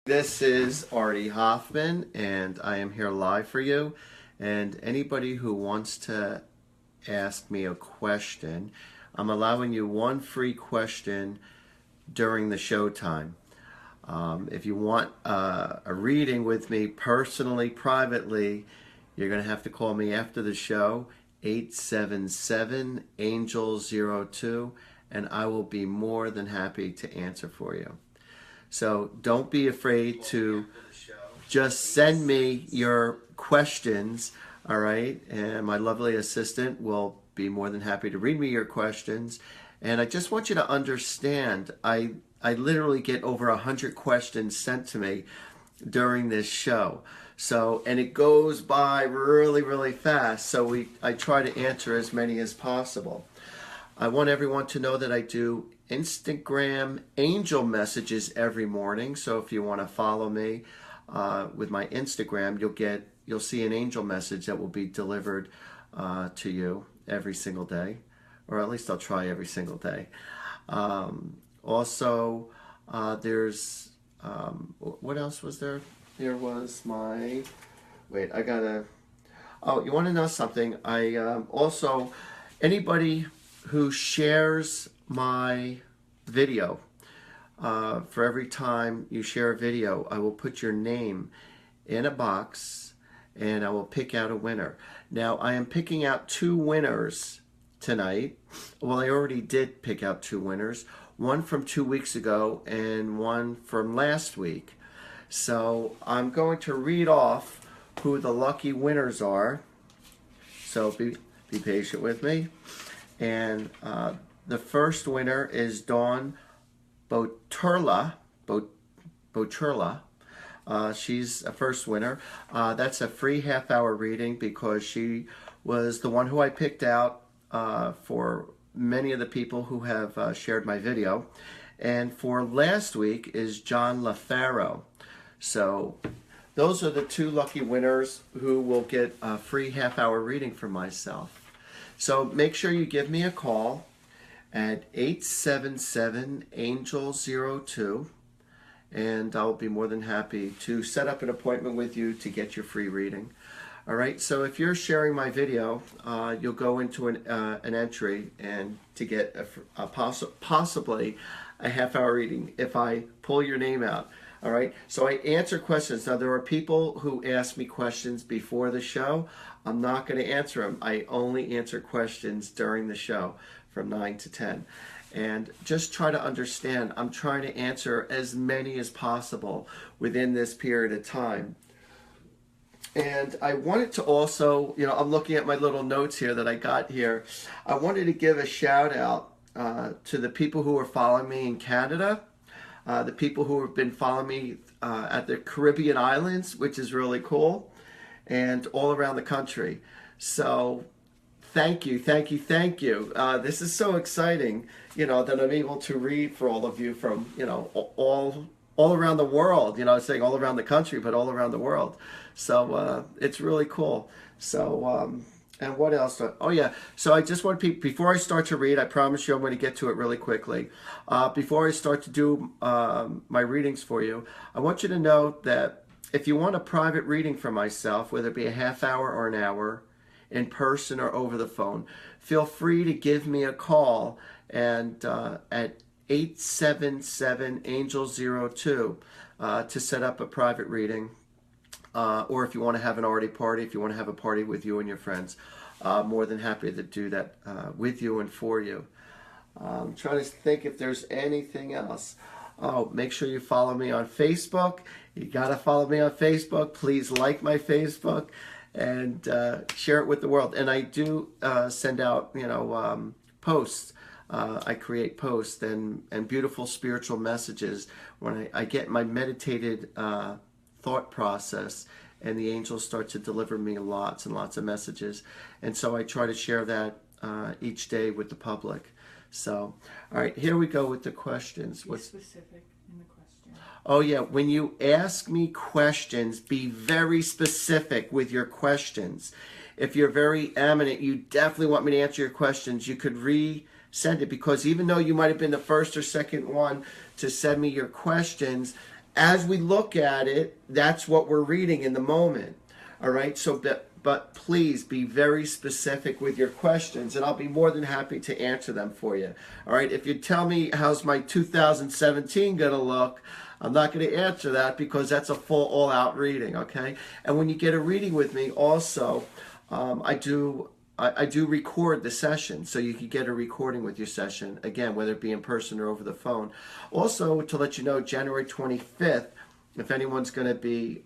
This is Artie Hoffman, and I am here live for you. And anybody who wants to ask me a question, I'm allowing you one free question during the show time. If you want a reading with me personally, privately, you're going to have to call me after the show, 877-ANGEL-02, and I will be more than happy to answer for you. So don't be afraid to just send me your questions, all right? And my lovely assistant will be more than happy to read me your questions. And I just want you to understand, I literally get over 100 questions sent to me during this show. So, and it goes by really, really fast. So I try to answer as many as possible. I want everyone to know that I do Instagram angel messages every morning. So if you want to follow me with my Instagram, you'll see an angel message that will be delivered to you every single day, or at least I'll try every single day. Also, there's what else was there? There was my oh, you want to know something? I also, anybody who shares my video, for every time you share a video, I will put your name in a box and I will pick out a winner. Now, I am picking out 2 winners tonight. Well, I already did pick out 2 winners, one from 2 weeks ago and one from last week. So I'm going to read off who the lucky winners are. So be patient with me. And the first winner is Dawn Boturla. She's a first winner. That's a free half-hour reading because she was the one who I picked out for many of the people who have shared my video. And for last week is John LaFaro. So those are the 2 lucky winners who will get a free half-hour reading from myself. So make sure you give me a call at 877-ANGEL-02, and I'll be more than happy to set up an appointment with you to get your free reading. All right, so if you're sharing my video, you'll go into an entry and to get possibly a half-hour reading if I pull your name out. All right, so I answer questions. Now, there are people who ask me questions before the show. I'm not going to answer them. I only answer questions during the show from 9 to 10. And just try to understand, I'm trying to answer as many as possible within this period of time. And I wanted to also, I'm looking at my little notes here that I got here. I wanted to give a shout out to the people who are following me in Canada, the people who have been following me at the Caribbean islands, which is really cool, and all around the country. So thank you. This is so exciting, that I'm able to read for all of you from, all around the world. Saying all around the country, but all around the world. So it's really cool. So and what else? Oh yeah. So I just want people, before I start to read, I promise you I'm going to get to it really quickly. Before I start to do my readings for you, I want you to know that if you want a private reading from myself, whether it be a half hour or an hour, in person or over the phone, feel free to give me a call and at 877-ANGEL-02 to set up a private reading. Or if you want to have an Artie party, if you want to have a party with you and your friends, more than happy to do that with you and for you. I'm trying to think if there's anything else. Oh, make sure you follow me on Facebook. You got to follow me on Facebook. Please like my Facebook and share it with the world. And I do send out, posts. I create posts and beautiful spiritual messages when I get my meditated thought process, and the angels start to deliver me lots and lots of messages. And so I try to share that each day with the public. So, all right, here we go with the questions. Be specific in the question. Oh yeah, when you ask me questions, be very specific with your questions. If you're very eminent, you definitely want me to answer your questions, you could resend it, because even though you might have been the first or second one to send me your questions, as we look at it, that's what we're reading in the moment. All right, so but please be very specific with your questions, and I'll be more than happy to answer them for you. All right, if you tell me how's my 2017 going to look, I'm not going to answer that because that's a full all-out reading, okay? And when you get a reading with me, also, I do record the session, so you can get a recording with your session, again, whether it be in person or over the phone. Also, to let you know, January 25th, if anyone's going to be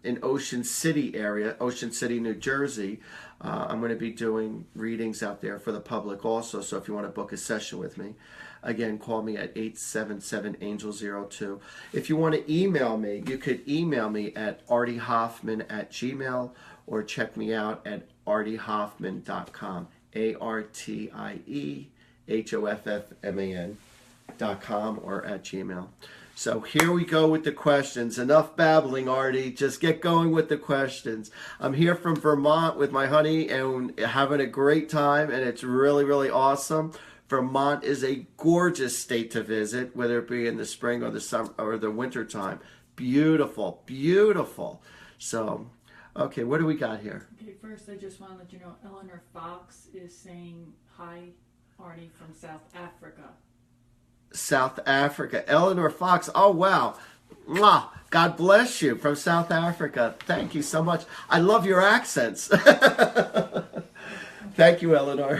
in Ocean City area, Ocean City, New Jersey, I'm going to be doing readings out there for the public also. So if you want to book a session with me, again, call me at 877-ANGEL02. If you want to email me, you could email me at artiehoffman@gmail.com or check me out at artiehoffman.com, ARTIEHOFFMAN.com or at Gmail. So here we go with the questions. Enough babbling, Artie. Just get going with the questions. I'm here from Vermont with my honey and having a great time, and it's really, really awesome. Vermont is a gorgeous state to visit, whether it be in the spring or the summer or the winter time. Beautiful, beautiful. So, okay, what do we got here? Okay, first I just want to let you know Eleanor Fox is saying hi, Artie from South Africa. South Africa. Eleanor Fox. Oh, wow. Mwah. God bless you from South Africa. Thank you so much. I love your accents. Thank you, Eleanor.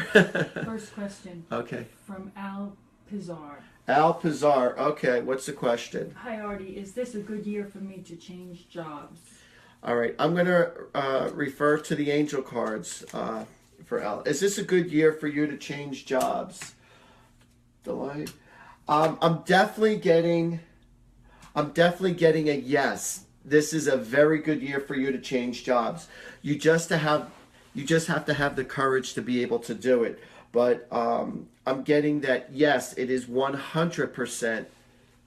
First question. Okay. From Al Pizar. Al Pizar. Okay, what's the question? Hi, Artie. Is this a good year for me to change jobs? All right. I'm going to refer to the angel cards for Al. Is this a good year for you to change jobs? Delight. I'm definitely getting a yes. This is a very good year for you to change jobs. You just have to have the courage to be able to do it. But I'm getting that yes, it is 100%.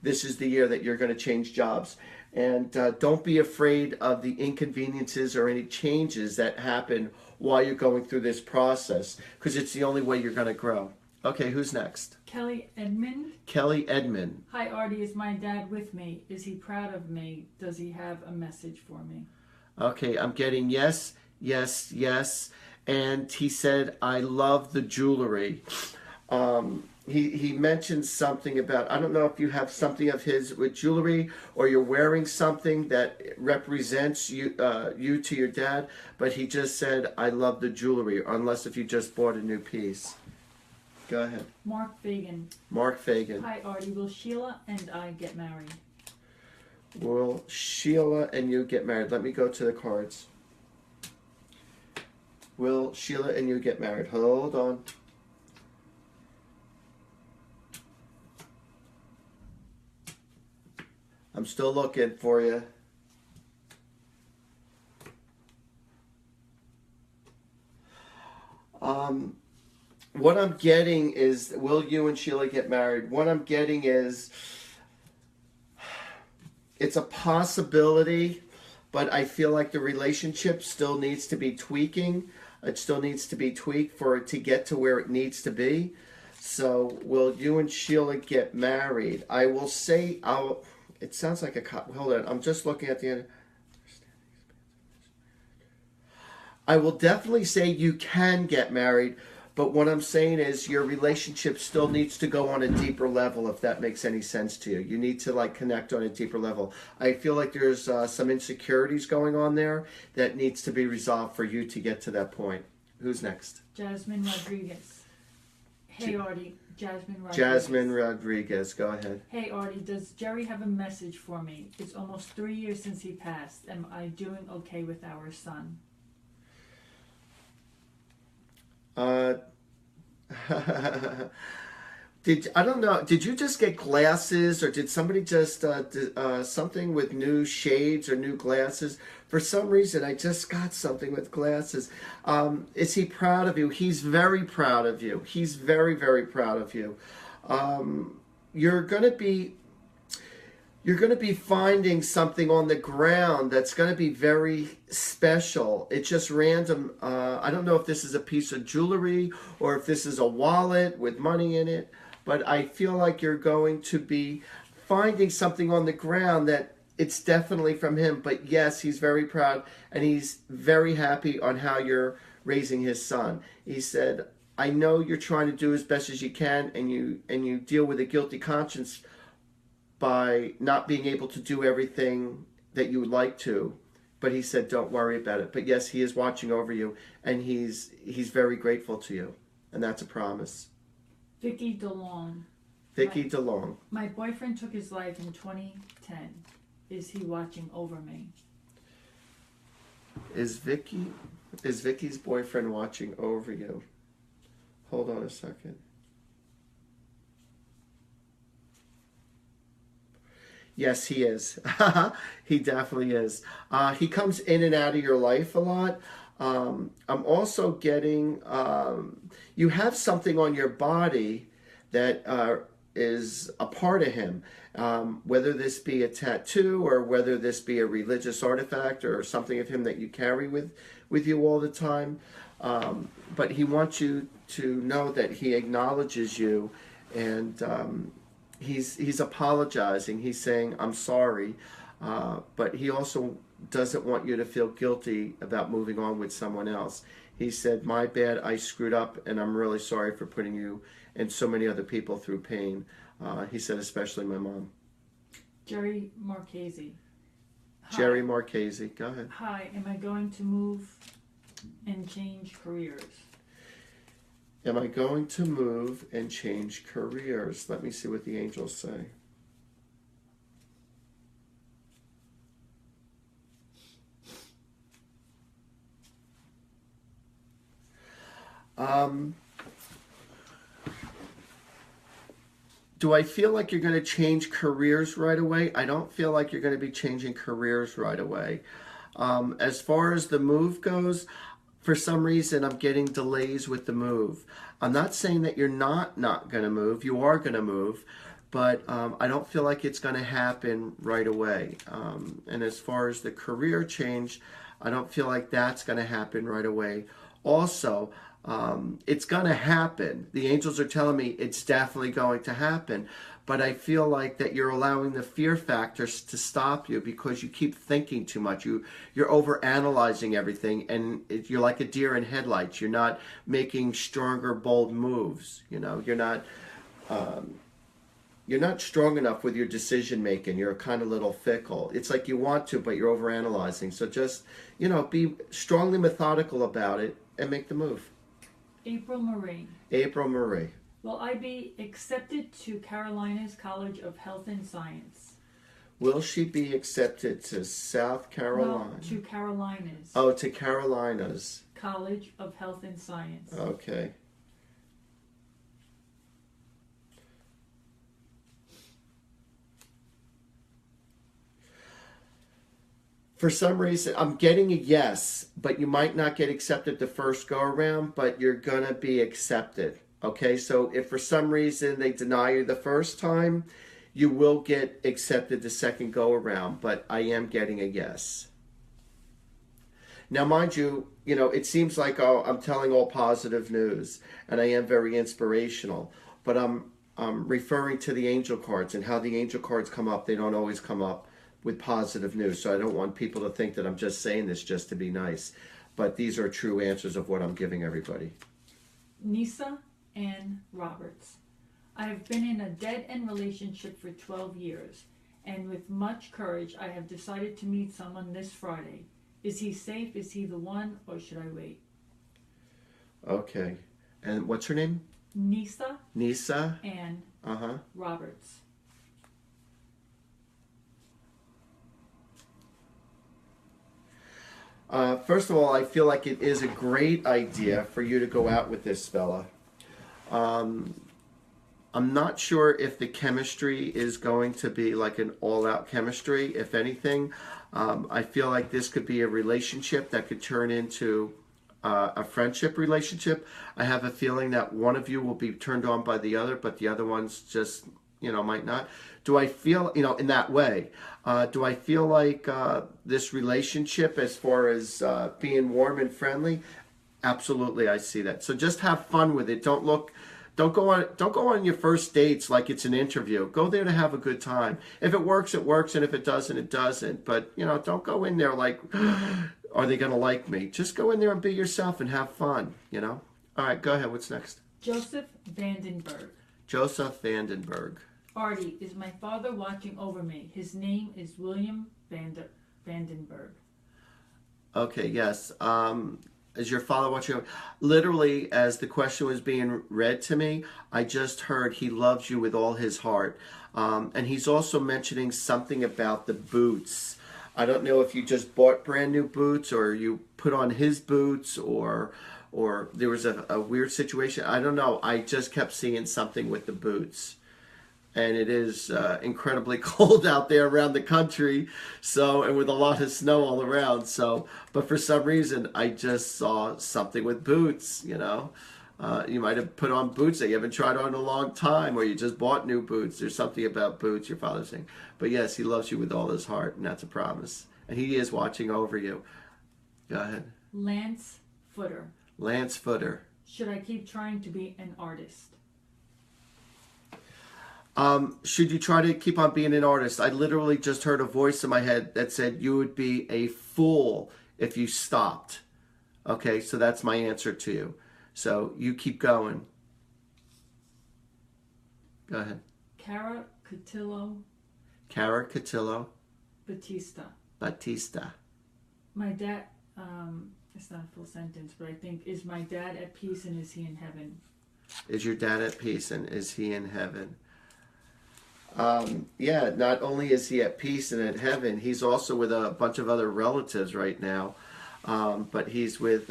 This is the year that you're going to change jobs. And don't be afraid of the inconveniences or any changes that happen while you're going through this process, because it's the only way you're going to grow. Okay, who's next? Kelly Edmond. Kelly Edmond. Hi, Artie. Is my dad with me? Is he proud of me? Does he have a message for me? Okay, I'm getting yes, yes, yes. And he said, I love the jewelry. He mentioned something about, I don't know if you have something of his with jewelry or you're wearing something that represents you to your dad, but he just said, I love the jewelry, unless if you just bought a new piece. Go ahead. Mark Fagan. Mark Fagan. Hi, Artie. Will Sheila and I get married? Will Sheila and you get married? Let me go to the cards. Will Sheila and you get married? Hold on. I'm still looking for you. What I'm getting is, will you and Sheila get married? What I'm getting is, it's a possibility, but I feel like the relationship still needs to be tweaking. It still needs to be tweaked for it to get to where it needs to be. So, will you and Sheila get married? I will say, it sounds like hold on, I'm just looking at the end. I will definitely say you can get married, but what I'm saying is your relationship still needs to go on a deeper level, if that makes any sense to you. You need to connect on a deeper level. I feel like there's some insecurities going on there that needs to be resolved for you to get to that point. Who's next? Jasmine Rodriguez. Hey, Artie. Jasmine Rodriguez. Jasmine Rodriguez, go ahead. Hey, Artie, does Jerry have a message for me? It's almost 3 years since he passed. Am I doing okay with our son? I don't know, did you just get glasses, or did somebody just something with new shades or new glasses? For some reason I just got something with glasses. Is he proud of you? He's very proud of you. He's very, very proud of you. You're gonna be finding something on the ground that's going to be very special. It's just random. I don't know if this is a piece of jewelry or if this is a wallet with money in it, but I feel like you're going to be finding something on the ground that it's definitely from him. But yes, he's very proud, and he's very happy on how you're raising his son. He said, I know you're trying to do as best as you can, and you deal with a guilty conscience by not being able to do everything that you would like to. But he said, don't worry about it. But yes, he is watching over you, and he's very grateful to you, and that's a promise. Vicky DeLong. Vicky DeLong. My boyfriend took his life in 2010. Is he watching over me? Is Vicky's boyfriend watching over you? Hold on a second. Yes, he is. He definitely is. He comes in and out of your life a lot. I'm also getting, you have something on your body that is a part of him. Whether this be a tattoo or whether this be a religious artifact or something of him that you carry with you all the time. But he wants you to know that he acknowledges you, and he's apologizing. He's saying, I'm sorry. But he also doesn't want you to feel guilty about moving on with someone else. He said, my bad, I screwed up, and I'm really sorry for putting you and so many other people through pain. He said, especially my mom. Jerry Marchese. Jerry Marchese, go ahead. Hi, am I going to move and change careers? Am I going to move and change careers? Let me see what the angels say. Do I feel like you're going to change careers right away? I don't feel like you're going to be changing careers right away. As far as the move goes, for some reason I'm getting delays with the move. I'm not saying that you're not going to move. You are going to move, but I don't feel like it's going to happen right away. And as far as the career change, I don't feel like that's going to happen right away. Also, it's going to happen. The angels are telling me it's definitely going to happen. But I feel like that you're allowing the fear factors to stop you because you keep thinking too much. You're overanalyzing everything, and you're like a deer in headlights. You're not making stronger, bold moves. You know, you're not strong enough with your decision making. You're kind of a little fickle. It's like you want to, but you're overanalyzing. So just, be strongly methodical about it and make the move. April Marie. April Marie. Will I be accepted to Carolina's College of Health and Science? Will she be accepted to South Carolina? No, to Carolina's. Oh, to Carolina's. College of Health and Science. Okay. For some reason, I'm getting a yes, but you might not get accepted the first go around, but you're going to be accepted. Okay, so if for some reason they deny you the first time, you will get accepted the second go around, but I am getting a yes. Now, mind you, it seems like I'm telling all positive news, and I am very inspirational, but I'm referring to the angel cards and how the angel cards come up. They don't always come up with positive news, so I don't want people to think that I'm just saying this just to be nice, but these are true answers of what I'm giving everybody. Nisa Ann Roberts. I have been in a dead-end relationship for 12 years, and with much courage, I have decided to meet someone this Friday. Is he safe? Is he the one, or should I wait? Okay. And what's her name? Nisa. Nisa. Ann. Roberts. First of all, I feel like it is a great idea for you to go out with this fella. I'm not sure if the chemistry is going to be like an all-out chemistry. If anything, I feel like this could be a relationship that could turn into a friendship relationship. I have a feeling that one of you will be turned on by the other, but the other one's just, might not. Do I feel, in that way? Do I feel like this relationship, as far as being warm and friendly? Absolutely, I see that. So just have fun with it. Don't look Don't go on your first dates like it's an interview. Go there to have a good time. If it works, it works, and if it doesn't, it doesn't. But don't go in there like, are they gonna like me? Just go in there and be yourself and have fun. All right, go ahead. What's next? Joseph Vandenberg. Joseph Vandenberg. Artie, is my father watching over me? His name is William Vandenberg. Okay, yes. Is your father watching? Literally, as the question was being read to me, I just heard he loves you with all his heart. And he's also mentioning something about the boots. I don't know if you just bought brand new boots or you put on his boots or there was a weird situation. I don't know. I just kept seeing something with the boots. And it is incredibly cold out there around the country, and with a lot of snow all around. But for some reason, I just saw something with boots. You might have put on boots that you haven't tried on in a long time, or you just bought new boots. There's something about boots, your father's saying. But yes, he loves you with all his heart, and that's a promise. And he is watching over you. Go ahead. Lance Footer. Lance Footer. Should I keep trying to be an artist? Should you try to keep on being an artist? I literally just heard a voice in my head that said you would be a fool if you stopped. Okay, so that's my answer to you. So you keep going. Go ahead. Cara Cotillo. Cara Cotillo. Batista. My dad, it's not a full sentence, but I think, is my dad at peace and is he in heaven? Is your dad at peace and is he in heaven? Yeah, not only is he at peace and at heaven, he's also with a bunch of other relatives right now. But he's with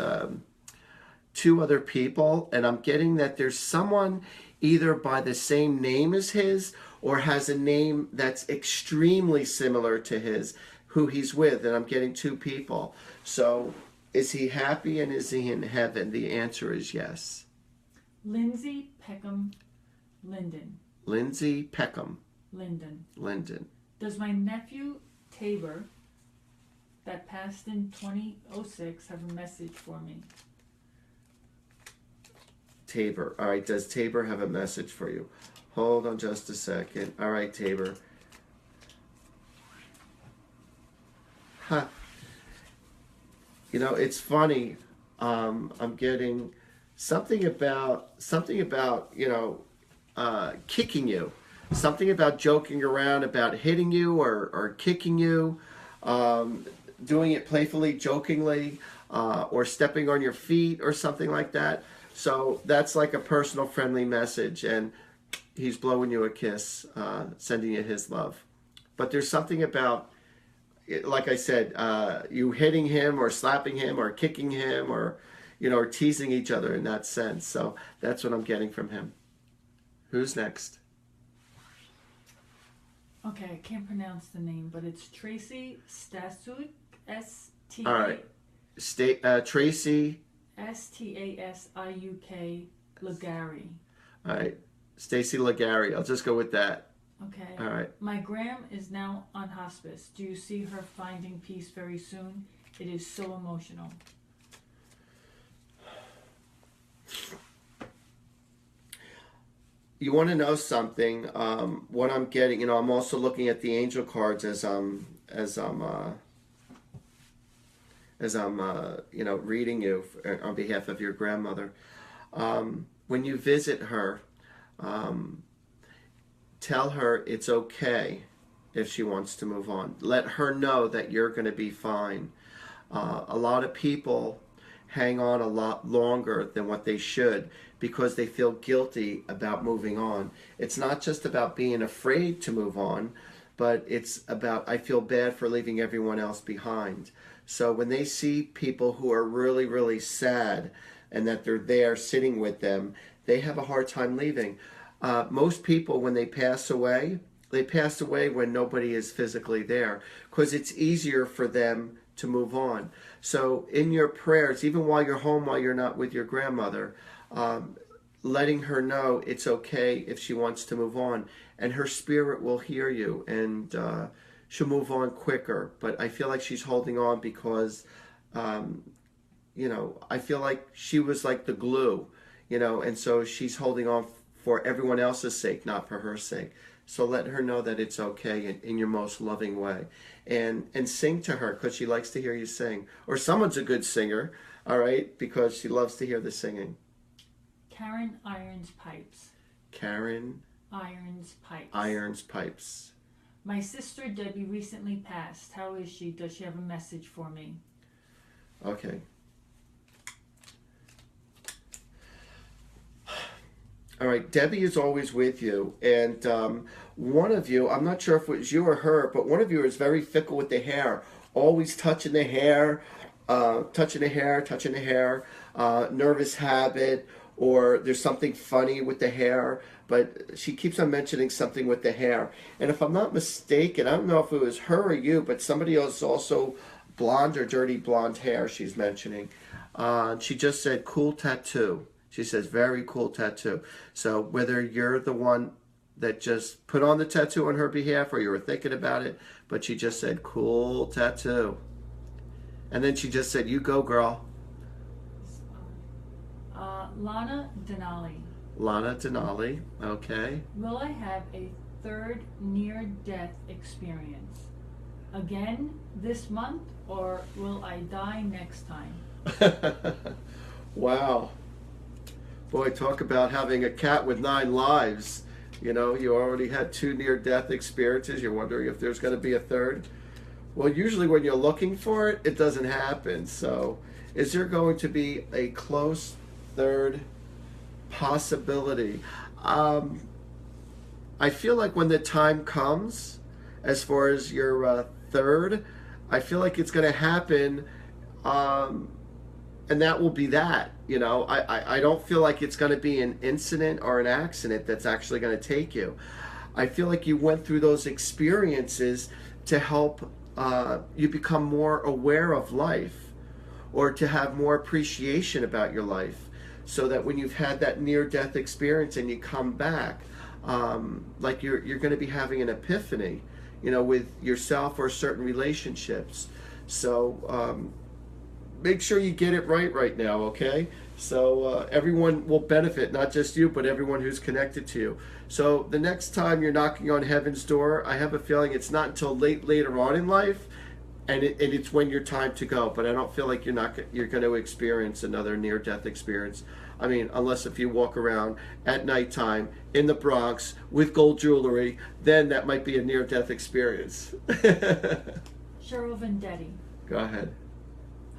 2 other people, and I'm getting that there's someone either by the same name as his or has a name that's extremely similar to his, who he's with, and I'm getting 2 people. So is he happy and is he in heaven? The answer is yes. Lindsay Peckham Linden. Lindsay Peckham Linden. Does my nephew Tabor, that passed in 2006, have a message for me? Tabor. All right, does Tabor have a message for you? Hold on just a second. All right, Tabor. Huh. It's funny. I'm getting something about kicking you. Something about joking around, about hitting you or kicking you, doing it playfully, jokingly, or stepping on your feet or something like that. So that's like a personal, friendly message, and he's blowing you a kiss, sending you his love. But there's something about, like I said, you hitting him or slapping him or kicking him or teasing each other in that sense. So that's what I'm getting from him. Who's next? Okay, I can't pronounce the name, but it's Tracy Stasuk, S-T-A... All right. Tracy... S-T-A-S-I-U-K Legary. All right. Stacy Legary. I'll just go with that. Okay. All right. My gram is now on hospice. Do you see her finding peace very soon? It is so emotional. You want to know something? What I'm getting, I'm also looking at the angel cards as I'm reading you on behalf of your grandmother. When you visit her, tell her it's okay if she wants to move on. Let her know that you're going to be fine. A lot of people hang on a lot longer than what they should because they feel guilty about moving on. It's not just about being afraid to move on, but it's about, I feel bad for leaving everyone else behind. So when they see people who are really, really sad and that they're there sitting with them, they have a hard time leaving. Most people, when they pass away when nobody is physically there because it's easier for them to move on. So in your prayers, even while you're home, while you're not with your grandmother, letting her know it's okay if she wants to move on, and her spirit will hear you, and she'll move on quicker. But I feel like she's holding on because, I feel like she was like the glue. you know, and so she's holding on for everyone else's sake, not for her sake. So let her know that it's okay in your most loving way. And sing to her because she likes to hear you sing. Or someone's a good singer, all right, because she loves to hear the singing. Karen Irons Pipes. Karen Irons Pipes. Irons Pipes. My sister Debbie recently passed. How is she? Does she have a message for me? Okay. All right, Debbie is always with you, and one of you, I'm not sure if it was you or her, but one of you is very fickle with the hair, always touching the hair, touching the hair, nervous habit, or there's something funny with the hair, but she keeps on mentioning something with the hair. And if I'm not mistaken, I don't know if it was her or you, but somebody else also blonde or dirty blonde hair she's mentioning. She just said cool tattoo. She says, very cool tattoo. So whether you're the one that just put on the tattoo on her behalf or you were thinking about it, but she just said, cool tattoo. And then she just said, you go, girl. Lana Denali. Lana Denali, okay. Will I have a third near-death experience? Again this month, or will I die next time? Wow. Boy, talk about having a cat with 9 lives. You know, you already had 2 near-death experiences. You're wondering if there's going to be a third. Well, usually when you're looking for it, it doesn't happen. So is there going to be a close third possibility? I feel like when the time comes, as far as your third, I feel like it's going to happen, and that will be that. You know, I don't feel like it's going to be an incident or an accident that's actually going to take you. I feel like you went through those experiences to help you become more aware of life, or to have more appreciation about your life, so that when you've had that near-death experience and you come back, like you're going to be having an epiphany, you know, with yourself or certain relationships. So make sure you get it right now, okay? So everyone will benefit, not just you, but everyone who's connected to you. So the next time you're knocking on heaven's door, I have a feeling it's not until later on in life, and it's when your time to go. But I don't feel like you're going to experience another near-death experience. I mean, unless if you walk around at nighttime in the Bronx with gold jewelry, then that might be a near-death experience. Cheryl Vendetti. Go ahead.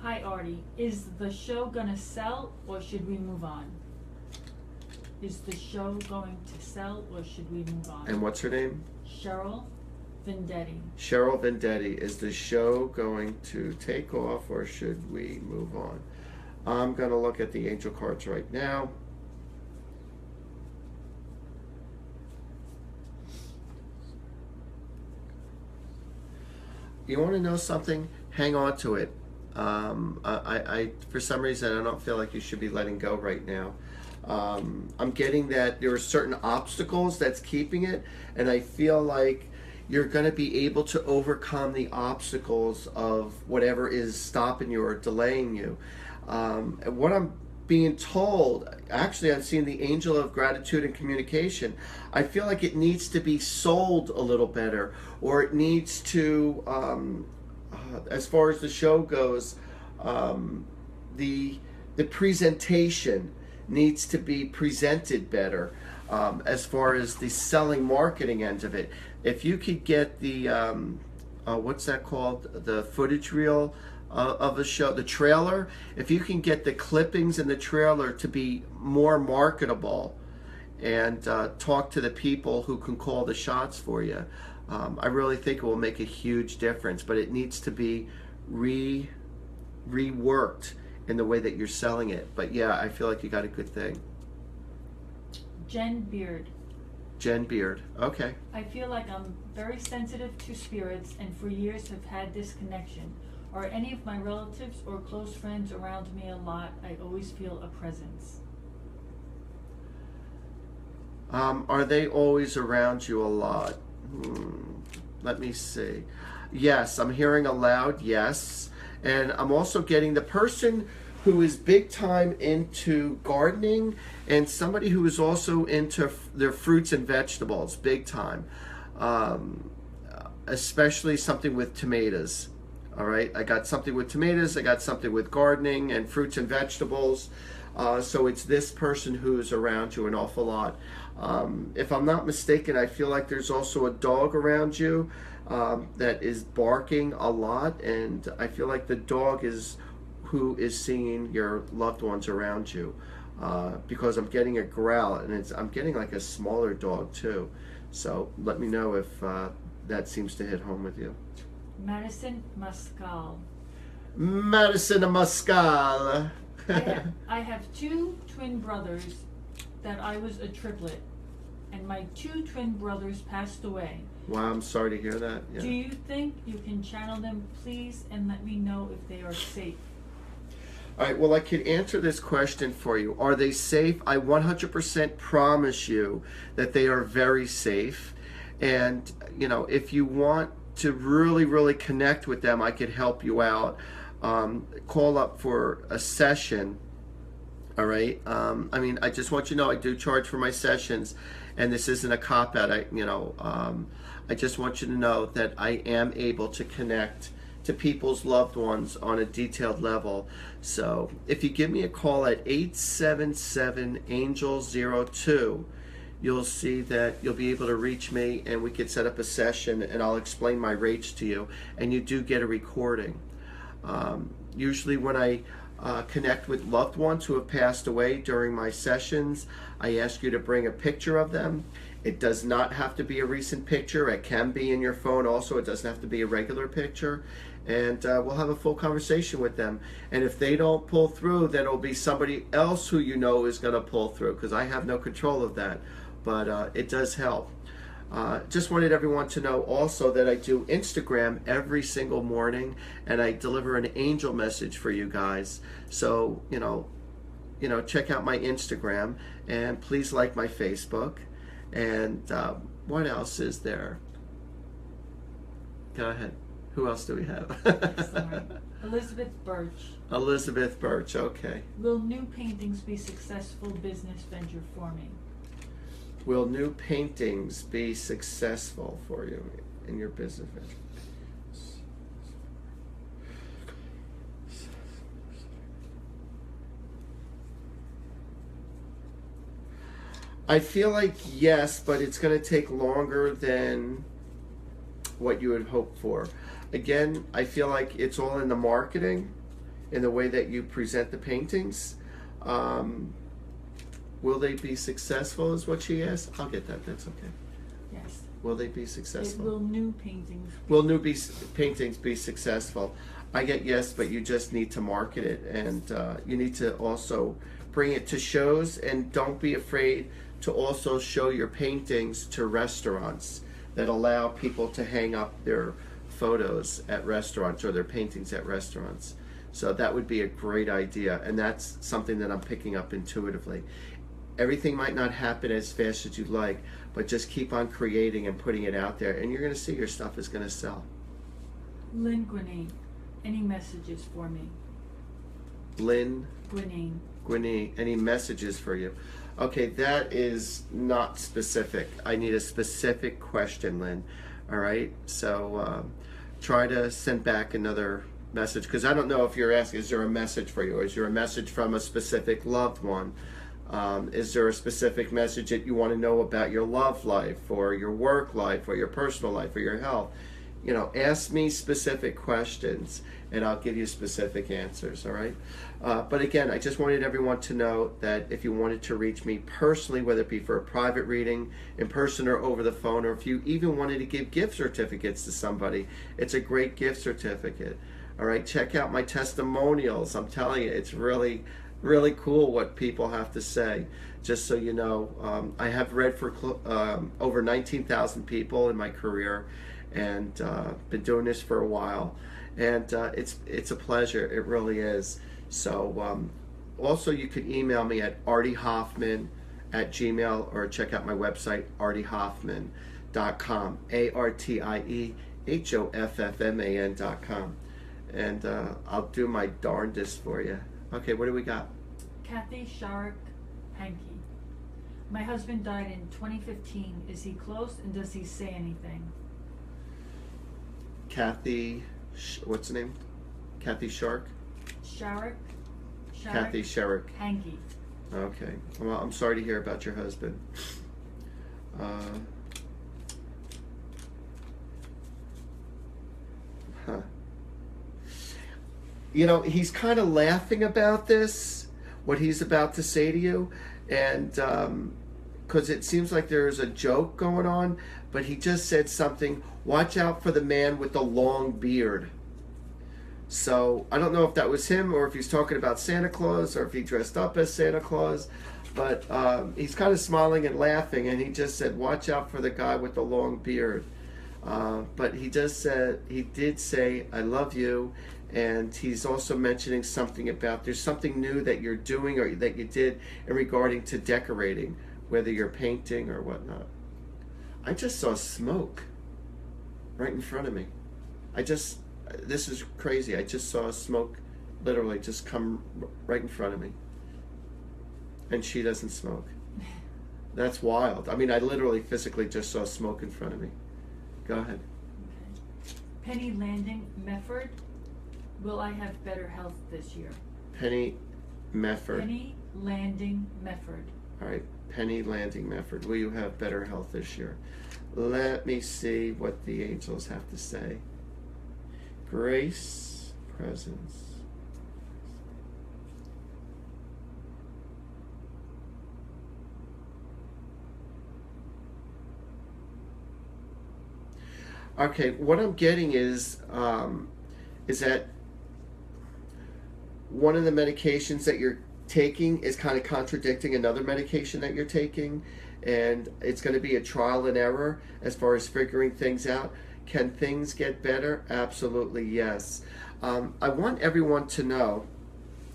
Hi Artie, is the show gonna sell or should we move on? Is the show going to sell or should we move on? And what's her name? Cheryl Vendetti. Cheryl Vendetti. Is the show going to take off or should we move on? I'm going to look at the angel cards right now. You want to know something? Hang on to it. I for some reason, I don't feel like you should be letting go right now. I'm getting that there are certain obstacles that's keeping it, and I feel like you're going to be able to overcome the obstacles of whatever is stopping you or delaying you. And what I'm being told, actually I'm seeing the angel of gratitude and communication. I feel like it needs to be sold a little better, or it needs to, as far as the show goes, the presentation needs to be presented better, as far as the selling marketing end of it. If you could get the what's that called, the footage reel of a show, the trailer, if you can get the clippings in the trailer to be more marketable, and talk to the people who can call the shots for you, I really think it will make a huge difference. But it needs to be reworked in the way that you're selling it. But yeah, I feel like you got a good thing. Jen Beard. Jen Beard. Okay. I feel like I'm very sensitive to spirits and for years have had this connection. Are any of my relatives or close friends around me a lot? I always feel a presence. Are they always around you a lot? Let me see. Yes, I'm hearing a loud yes. And I'm also getting the person who is big time into gardening and somebody who is also into their fruits and vegetables, big time. Especially something with tomatoes. All right, I got something with tomatoes, I got something with gardening and fruits and vegetables. So it's this person who's around you an awful lot. If I'm not mistaken, I feel like there's also a dog around you that is barking a lot, and I feel like the dog is who is seeing your loved ones around you, because I'm getting a growl, and I'm getting like a smaller dog too. So let me know if that seems to hit home with you. Madison Muscal. Madison Muscal. I have two twin brothers that I was a triplet, and my two twin brothers passed away. Wow, I'm sorry to hear that. Yeah. Do you think you can channel them, please, and let me know if they are safe? All right, well, I could answer this question for you. Are they safe? I 100% promise you that they are very safe. And, you know, if you want to really, really connect with them, I could help you out. Call up for a session. All right. I mean, I just want you to know I do charge for my sessions, and this isn't a cop out. I just want you to know that I am able to connect to people's loved ones on a detailed level. So if you give me a call at 877-ANGEL-02, you'll see that you'll be able to reach me, and we could set up a session, and I'll explain my rates to you, and you do get a recording. Usually when I connect with loved ones who have passed away during my sessions, I ask you to bring a picture of them. It does not have to be a recent picture. It can be in your phone also. It doesn't have to be a regular picture. And we'll have a full conversation with them. And if they don't pull through, then it'll be somebody else who you know is going to pull through, because I have no control of that. But it does help. Just wanted everyone to know also that I do Instagram every single morning, and I deliver an angel message for you guys. So, you know, check out my Instagram, and please like my Facebook. And what else is there? Go ahead. Who else do we have? Elizabeth Birch. Elizabeth Birch, okay. Will new paintings be successful business venture for me? Will new paintings be successful for you in your business venture? I feel like yes, but it's going to take longer than what you had hoped for. Again, I feel like it's all in the marketing, in the way that you present the paintings. Will they be successful is what she asked. I'll get that. That's okay. Yes. Will they be successful? Will new paintings Will new paintings be successful? I get yes, but you just need to market it, and you need to also bring it to shows, and don't be afraid to also show your paintings to restaurants that allow people to hang up their photos at restaurants or their paintings at restaurants. So that would be a great idea, and that's something that I'm picking up intuitively. Everything might not happen as fast as you'd like, but just keep on creating and putting it out there, and you're going to see your stuff is going to sell. Lynn Gwinnane, any messages for me? Lynn Gwinnane, any messages for you? Okay, that is not specific. I need a specific question, Lynn. All right, so try to send back another message, because I don't know if you're asking, is there a message for you? Is there a message from a specific loved one? Is there a specific message that you want to know about your love life, or your work life, or your personal life, or your health? You know, ask me specific questions, and I'll give you specific answers, all right? But again, I just wanted everyone to know that if you wanted to reach me personally, whether it be for a private reading, in person or over the phone, or if you even wanted to give gift certificates to somebody, it's a great gift certificate. All right, check out my testimonials. I'm telling you, it's really, really cool what people have to say. Just so you know, I have read for over 19,000 people in my career, and been doing this for a while, and it's a pleasure. It really is. So also you could email me at artiehoffman@gmail, or check out my website artiehoffman.com, ARTIEHOFFMAN.com, and I'll do my darndest for you. Okay, what do we got? Kathy Shark Hanky. My husband died in 2015. Is he close and does he say anything? Kathy, what's the name? Kathy Shark? Shark? Kathy Shark. Hanky. Okay. Well, I'm sorry to hear about your husband. Huh. You know, he's kind of laughing about this, what he's about to say to you, and because it seems like there's a joke going on, but he just said something, watch out for the man with the long beard. So I don't know if that was him or if he's talking about Santa Claus or if he dressed up as Santa Claus, but he's kind of smiling and laughing, and he just said, watch out for the guy with the long beard. But he did say, I love you, and he's also mentioning something about there's something new that you're doing or that you did in regarding to decorating, whether you're painting or whatnot. I just saw smoke right in front of me. This is crazy. I just saw smoke literally just come right in front of me. And she doesn't smoke. That's wild. I mean, I literally physically just saw smoke in front of me. Go ahead. Okay. Penny Landing Mefford. Will I have better health this year? Penny Mefford. Penny Landing Mefford. All right. Penny Landing Mefford. Will you have better health this year? Let me see what the angels have to say. Grace, presence. Okay, what I'm getting is that one of the medications that you're taking is kind of contradicting another medication that you're taking, and it's going to be a trial and error as far as figuring things out. Can things get better? Absolutely, yes. I want everyone to know,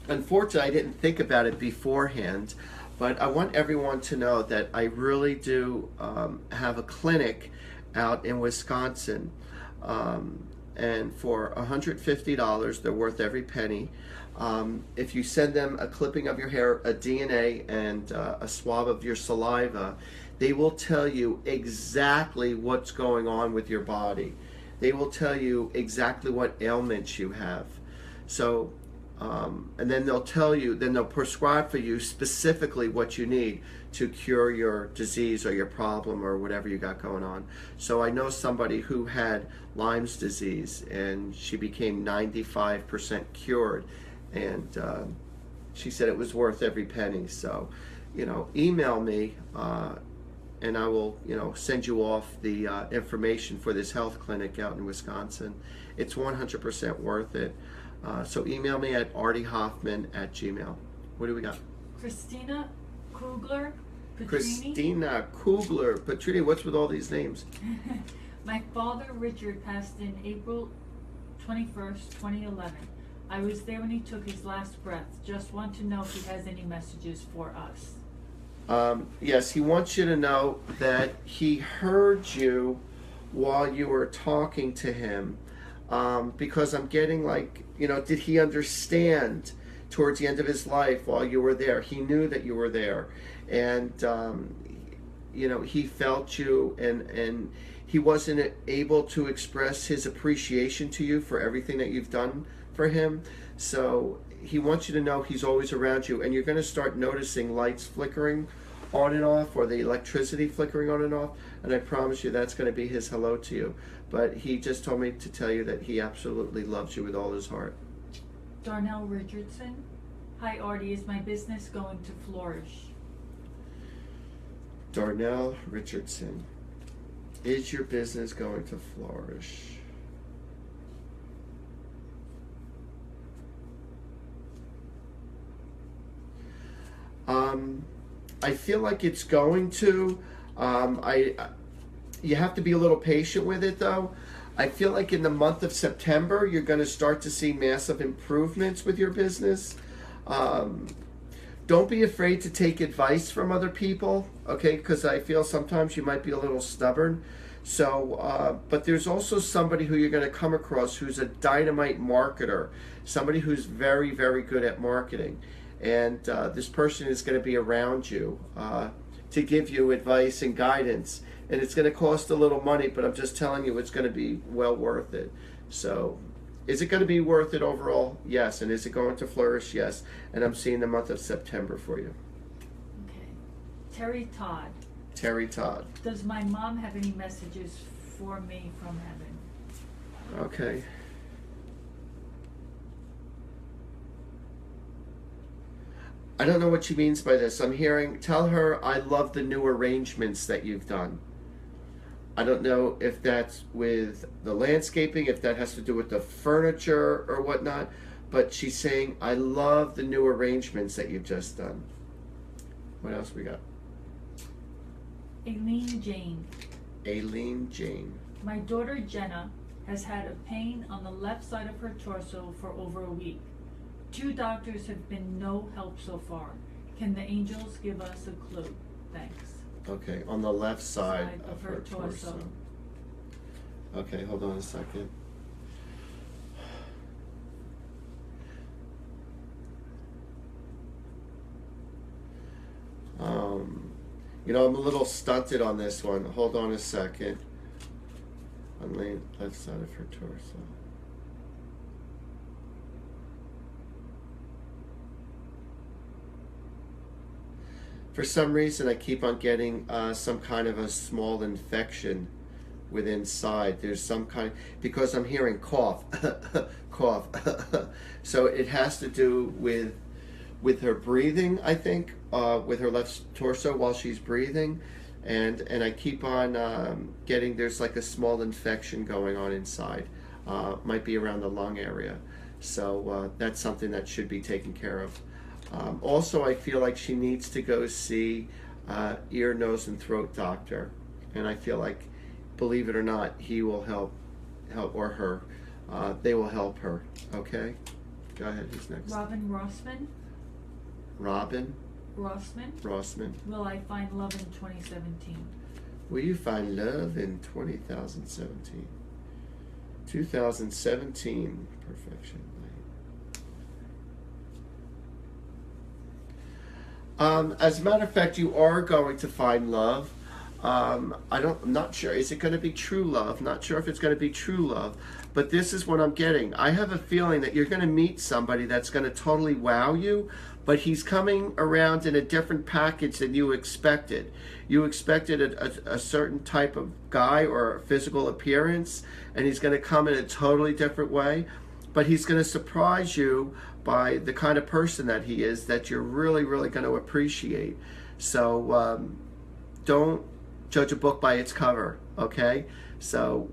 unfortunately, I didn't think about it beforehand, but I want everyone to know that I really do have a clinic out in Wisconsin, and for $150, they're worth every penny. If you send them a clipping of your hair, a DNA, and a swab of your saliva, they will tell you exactly what's going on with your body. They will tell you exactly what ailments you have. So, and then they'll prescribe for you specifically what you need to cure your disease or your problem or whatever you got going on. So I know somebody who had Lyme's disease, and she became 95% cured, and she said it was worth every penny. So, email me, and I will, send you off the information for this health clinic out in Wisconsin. It's 100% worth it. So email me at artiehoffman@gmail. What do we got? Christina Kugler Petrini. Christina Kugler Petrini. What's with all these names? My father, Richard, passed in April 21st, 2011. I was there when he took his last breath. Just want to know if he has any messages for us. Yes, he wants you to know that he heard you while you were talking to him, because I'm getting like, did he understand towards the end of his life while you were there? He knew that you were there, and he felt you, and he wasn't able to express his appreciation to you for everything that you've done for him. So he wants you to know he's always around you, and you're going to start noticing lights flickering on and off, or the electricity flickering on and off, and I promise you that's going to be his hello to you. But he just told me to tell you that he absolutely loves you with all his heart. Darnell Richardson. Hi Artie, is my business going to flourish? Darnell Richardson, is your business going to flourish? I feel like it's going to. You have to be a little patient with it, though. I feel like in the month of September, you're going to start to see massive improvements with your business. Don't be afraid to take advice from other people, okay? Because I feel sometimes you might be a little stubborn. So, but there's also somebody who you're going to come across who's a dynamite marketer, somebody who's very, very good at marketing. And this person is going to be around you to give you advice and guidance. And it's going to cost a little money, but I'm just telling you it's going to be well worth it. So, is it going to be worth it overall? Yes. And is it going to flourish? Yes. And I'm seeing the month of September for you. Okay. Terry Todd. Terry Todd. Does my mom have any messages for me from heaven? Okay. I don't know what she means by this. I'm hearing, tell her I love the new arrangements that you've done. I don't know if that's with the landscaping, if that has to do with the furniture or whatnot, but she's saying, I love the new arrangements that you've just done. What else we got? Aileen Jane. Aileen Jane. My daughter Jenna has had a pain on the left side of her torso for over a week. 2 doctors have been no help so far. Can the angels give us a clue? Thanks. Okay, on the left side of her torso. Okay, hold on a second. You know, I'm a little stunted on this one. Hold on a second. On the left side of her torso. For some reason, I keep on getting some kind of a small infection within inside. There's some kind, because I'm hearing cough, cough. So it has to do with her breathing, I think, with her left torso while she's breathing. And I keep on getting, there's like a small infection going on inside. Might be around the lung area. So that's something that should be taken care of. Also, I feel like she needs to go see ear, nose, and throat doctor, and I feel like, believe it or not, he will help or her. They will help her. Okay, go ahead. Who's next? Robin Rossman. Robin Rossman. Rossman. Will I find love in 2017? Will you find love in 2017? 2017, perfection. As a matter of fact, you are going to find love. I'm not sure. Is it going to be true love? Not sure if it's going to be true love. But this is what I'm getting. I have a feeling that you're going to meet somebody that's going to totally wow you, but he's coming around in a different package than you expected. You expected a certain type of guy or physical appearance, and he's going to come in a totally different way. But he's going to surprise you by the kind of person that he is that you're really, really going to appreciate. So don't judge a book by its cover, okay? So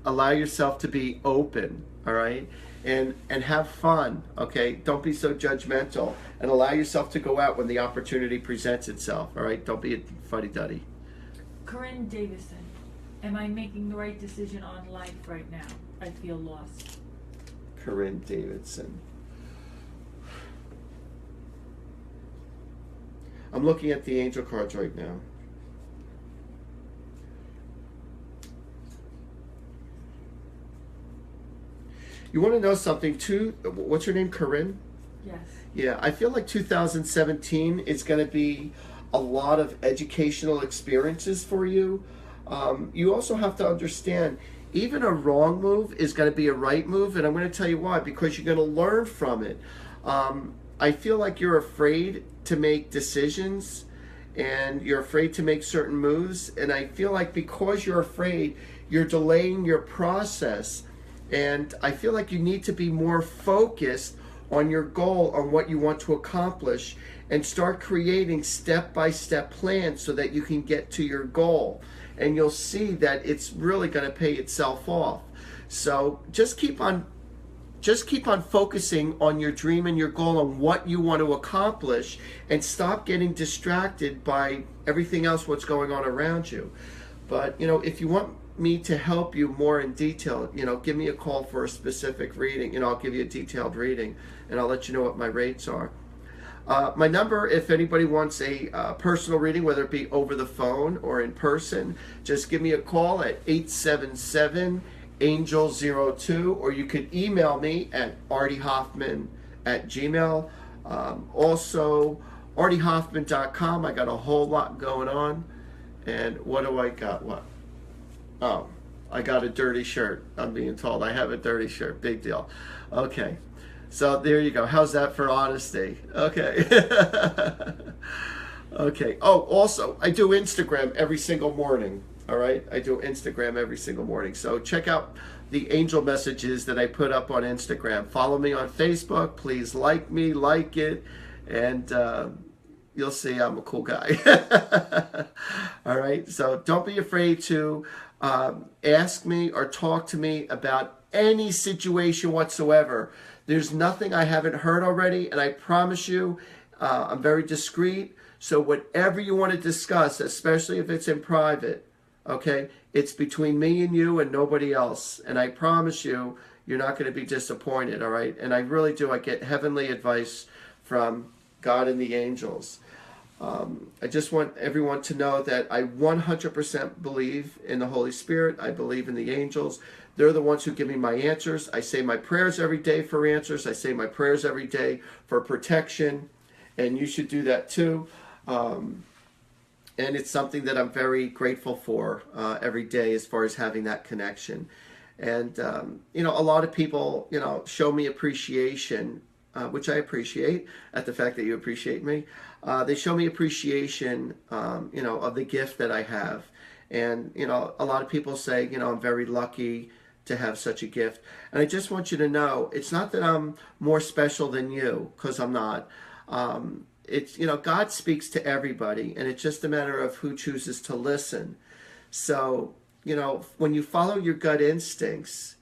allow yourself to be open, all right? And have fun, okay? Don't be so judgmental, and allow yourself to go out when the opportunity presents itself, all right? Don't be a fuddy-duddy. Corinne Davison. Am I making the right decision on life right now? I feel lost. Corinne Davidson. I'm looking at the angel cards right now. You want to know something too? What's your name, Corinne? Yes. Yeah, I feel like 2017 is going to be a lot of educational experiences for you. You also have to understand, even a wrong move is going to be a right move, and I'm going to tell you why, because you're going to learn from it. I feel like you're afraid to make decisions, and you're afraid to make certain moves, and I feel like because you're afraid, you're delaying your process, and I feel like you need to be more focused on your goal, on what you want to accomplish, and start creating step-by-step plans so that you can get to your goal. And you'll see that it's really going to pay itself off. So just keep on focusing on your dream and your goal, on what you want to accomplish, and stop getting distracted by everything else what's going on around you. But if you want me to help you more in detail, give me a call for a specific reading, I'll give you a detailed reading, and I'll let you know what my rates are. My number, if anybody wants a personal reading, whether it be over the phone or in person, just give me a call at 877-ANGEL-02, or you can email me at artiehoffman@gmail. Also, artiehoffman.com. I got a whole lot going on. And what do I got? What? Oh, I got a dirty shirt. I'm being told I have a dirty shirt. Big deal. Okay. So there you go. How's that for honesty? Okay. Okay. Oh, also, I do Instagram every single morning. All right. I do Instagram every single morning. So check out the angel messages that I put up on Instagram. Follow me on Facebook. Please like me, like it. And you'll see I'm a cool guy. All right. So don't be afraid to ask me or talk to me about any situation whatsoever. There's nothing I haven't heard already, and I promise you, I'm very discreet. So whatever you want to discuss, especially if it's in private, okay, it's between me and you and nobody else. And I promise you, you're not going to be disappointed, all right? And I really do. I get heavenly advice from God and the angels. I just want everyone to know that I 100% believe in the Holy Spirit. I believe in the angels. They're the ones who give me my answers. I say my prayers every day for answers. I say my prayers every day for protection. And you should do that too. And it's something that I'm very grateful for every day as far as having that connection. And, you know, a lot of people, you know, show me appreciation, which I appreciate at the fact that you appreciate me. They show me appreciation, you know, of the gift that I have. And, you know, a lot of people say, you know, I'm very lucky to have such a gift. And I just want you to know, it's not that I'm more special than you, because I'm not. It's, you know, God speaks to everybody, and it's just a matter of who chooses to listen. So, you know, when you follow your gut instincts,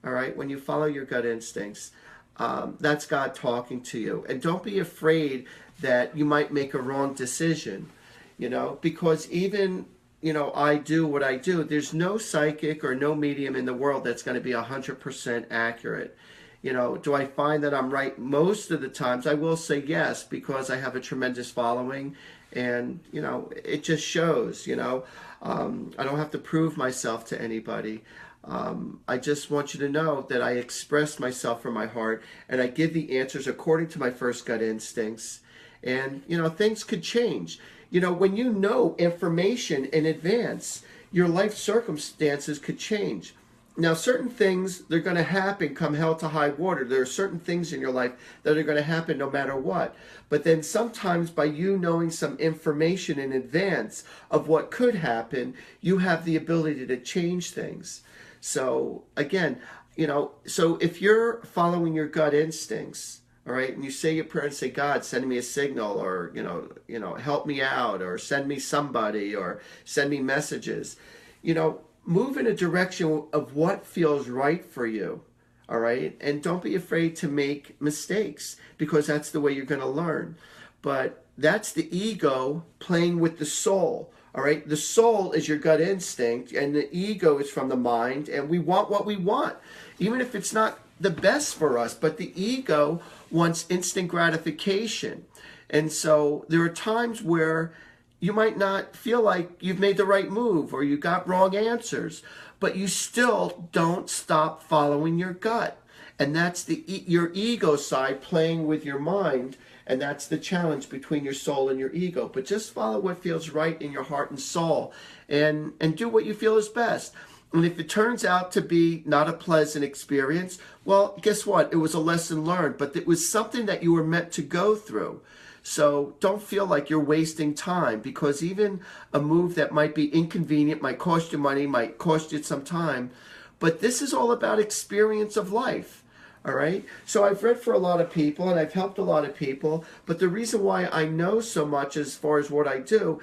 all right, when you follow your gut instincts, that's God talking to you. And don't be afraid that you might make a wrong decision, you know, because even, you know, I do what I do. There's no psychic or no medium in the world that's going to be 100% accurate. You know, do I find that I'm right most of the times? I will say yes, because I have a tremendous following, and, you know, it just shows, you know. I don't have to prove myself to anybody. I just want you to know that I express myself from my heart, and I give the answers according to my first gut instincts. And, you know, things could change. You know, when you know information in advance, your life circumstances could change. Now, certain things, they're going to happen come hell to high water. There are certain things in your life that are going to happen no matter what. But then sometimes by you knowing some information in advance of what could happen, you have the ability to change things. So, again, you know, so if you're following your gut instincts, all right, and you say your prayer and say, God, send me a signal, or, you know, help me out, or send me somebody, or send me messages, you know, move in a direction of what feels right for you, all right? And don't be afraid to make mistakes, because that's the way you're going to learn. But that's the ego playing with the soul, all right? The soul is your gut instinct, and the ego is from the mind, and we want what we want, even if it's not the best for us. But the ego wants instant gratification. And so there are times where you might not feel like you've made the right move, or you got wrong answers, but you still don't stop following your gut. And that's your ego side playing with your mind, and that's the challenge between your soul and your ego. But just follow what feels right in your heart and soul, and do what you feel is best. And if it turns out to be not a pleasant experience, well, guess what? It was a lesson learned, but it was something that you were meant to go through. So don't feel like you're wasting time, because even a move that might be inconvenient, might cost you money, might cost you some time, but this is all about experience of life, all right? So I've read for a lot of people, and I've helped a lot of people, but the reason why I know so much as far as what I do,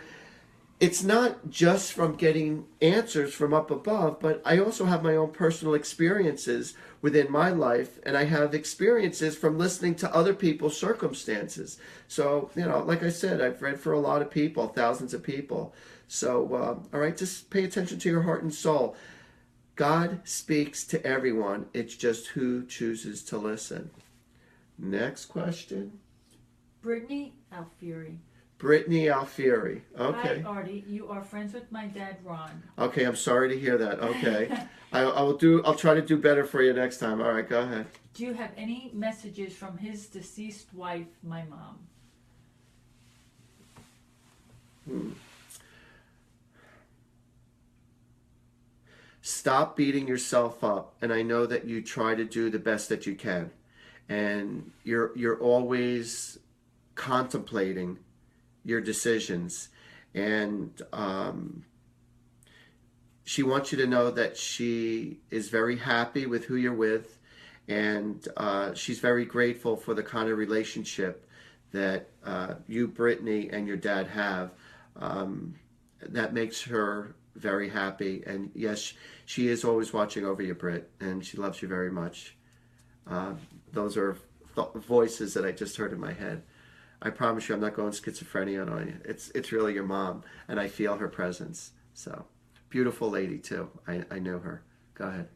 it's not just from getting answers from up above, but I also have my own personal experiences within my life, and I have experiences from listening to other people's circumstances. So, you know, like I said, I've read for a lot of people, thousands of people. So, all right, just pay attention to your heart and soul. God speaks to everyone. It's just who chooses to listen. Next question. Brittany Alfieri. Brittany Alfieri. Okay. Hi, Artie. You are friends with my dad, Ron. Okay, I'm sorry to hear that. Okay. I'll try to do better for you next time. All right, go ahead. Do you have any messages from his deceased wife, my mom? Stop beating yourself up, and I know that you try to do the best that you can, and you're always contemplating your decisions, and she wants you to know that she is very happy with who you're with, and she's very grateful for the kind of relationship that you, Brittany, and your dad have. That makes her very happy, and yes, she is always watching over you, Britt, and she loves you very much. Those are voices that I just heard in my head. I promise you I'm not going schizophrenia on you. It's really your mom, and I feel her presence. So, beautiful lady too. I know her. Go ahead.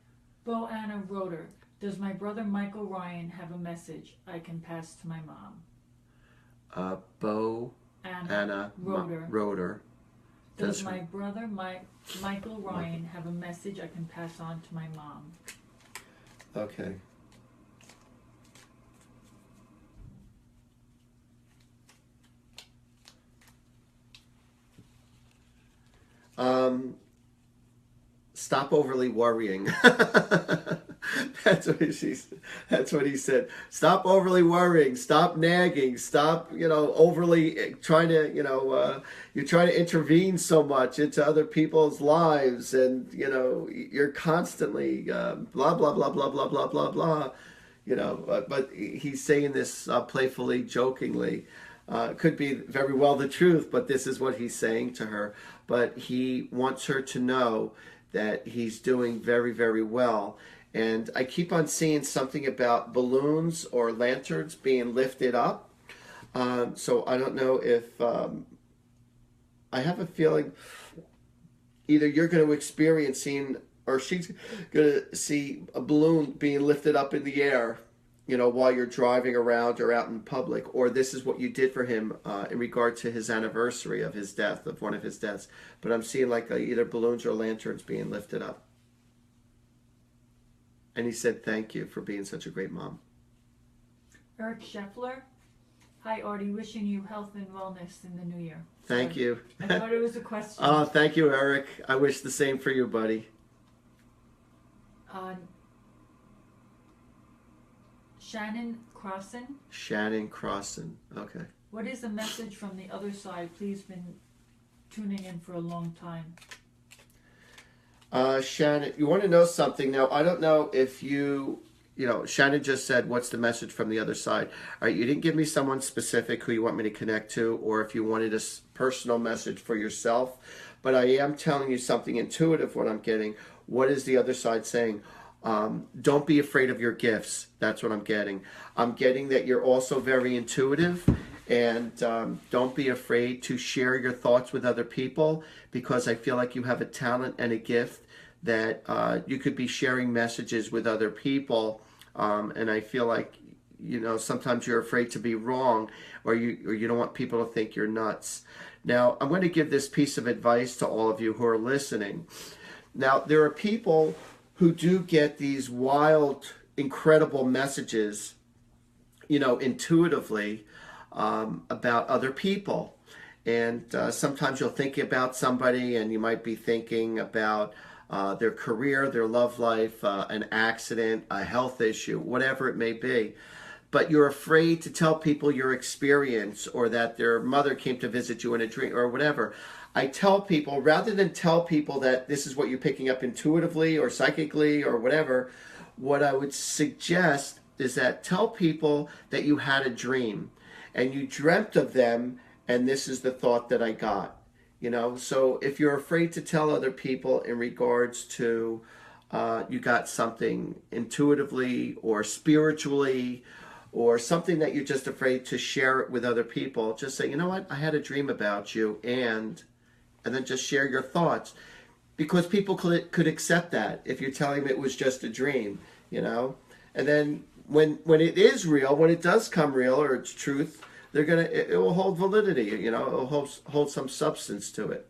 Bo Anna Roeder. Does my brother Michael Ryan have a message I can pass to my mom? Bo Anna Roeder. Does my brother Michael Ryan have a message I can pass on to my mom? Okay. Stop overly worrying. That's what he said. Stop overly worrying. Stop nagging. Stop, overly trying to, you're trying to intervene so much into other people's lives, and you're constantly blah blah blah blah blah blah blah blah. But he's saying this playfully, jokingly. Could be very well the truth, but this is what he's saying to her. But he wants her to know that he's doing very, very well. And I keep on seeing something about balloons or lanterns being lifted up. So I don't know if I have a feeling either you're going to experience seeing, or she's going to see a balloon being lifted up in the air, while you're driving around or out in public, or this is what you did for him in regard to his anniversary of his death, of one of his deaths. But I'm seeing like either balloons or lanterns being lifted up. And he said, thank you for being such a great mom. Eric Scheffler. Hi, Artie. Wishing you health and wellness in the new year. Thank you. I thought it was a question. Oh, thank you, Eric. I wish the same for you, buddy. Shannon Crossan. Shannon Crossan. Okay. What is the message from the other side? Please, been tuning in for a long time. Shannon, you want to know something? Now, I don't know if Shannon just said, what's the message from the other side? All right, you didn't give me someone specific who you want me to connect to, or if you wanted a personal message for yourself, but I am telling you something intuitive, what I'm getting. What is the other side saying? Don't be afraid of your gifts. That's what I'm getting. I'm getting that you're also very intuitive, and don't be afraid to share your thoughts with other people, because I feel like you have a talent and a gift that you could be sharing messages with other people, and I feel like sometimes you're afraid to be wrong, or you don't want people to think you're nuts. Now, I'm going to give this piece of advice to all of you who are listening. Now, there are people who do get these wild, incredible messages, intuitively about other people. And sometimes you'll think about somebody, and you might be thinking about their career, their love life, an accident, a health issue, whatever it may be. But you're afraid to tell people your experience, or that their mother came to visit you in a dream, or whatever. I tell people, rather than tell people that this is what you're picking up intuitively or psychically or whatever, what I would suggest is that tell people that you had a dream and you dreamt of them, and this is the thought that I got. So if you're afraid to tell other people in regards to you got something intuitively or spiritually, or something that you're just afraid to share it with other people, just say, you know what, I had a dream about you, and then just share your thoughts, because people could accept that if you're telling them it was just a dream, And then when it is real, when it does come real, or it's truth, it will hold validity. You know, it will hold some substance to it.